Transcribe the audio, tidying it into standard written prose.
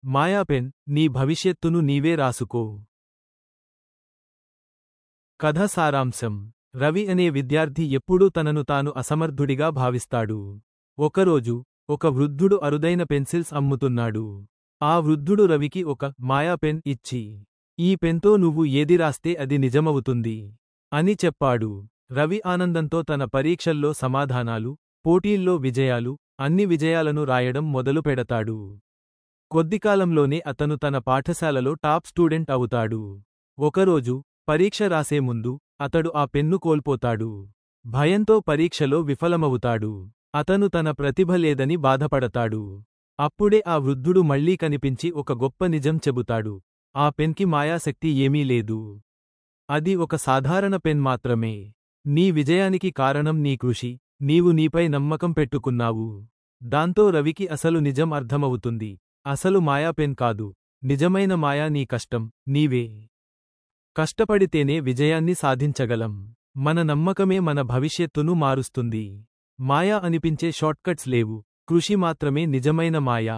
మాయా pen, నీ భవిష్యత్తును నీవే రాసుకో. కథ సారాంశం. రవి అనే విద్యార్థి ఎప్పుడూ తనను తాను అసమర్థుడిగా భావిస్తాడు. ఒకరోజు ఒక వృద్ధుడు అరుదైన పెన్సిల్స్ అమ్ముతున్నాడు. ఆ వృద్ధుడు రవికి ఒక మాయా పెన్ ఇచ్చి, ఈ పెన్తో నువ్వు ఏది రాస్తే అది నిజమవుతుంది అని చెప్పాడు. రవి ఆనందంతో తన పరీక్షల్లో సమాధానాలు, పోటీల్లో విజయాలు, అన్ని విజయాలను రాయడం మొదలు పెడతాడు. కొద్దికాలంలోనే అతను తన పాఠశాలలో టాప్ స్టూడెంట్ అవుతాడు. ఒకరోజు పరీక్ష రాసే ముందు అతడు ఆ పెన్ను కోల్పోతాడు. భయంతో పరీక్షలో విఫలమవుతాడు. అతను తన ప్రతిభ లేదని బాధపడతాడు. అప్పుడే ఆ వృద్ధుడు మళ్లీ కనిపించి ఒక గొప్ప నిజం చెబుతాడు. ఆ పెన్కి మాయాశక్తి ఏమీ లేదు. అది ఒక సాధారణ పెన్ మాత్రమే. నీ విజయానికి కారణం నీ కృషి, నీవు నీపై నమ్మకం పెట్టుకున్నావు. దాంతో రవికి అసలు నిజం అర్థమవుతుంది. అసలు మాయా పెన్ కాదు, నిజమైన మాయా నీ కష్టం, నీవే. కష్టపడితేనే విజయాన్ని సాధించగలం. మన నమ్మకమే మన భవిష్యత్తును మారుస్తుంది. మాయా అనిపించే షార్ట్కట్స్ లేవు, కృషి మాత్రమే నిజమైన మాయా.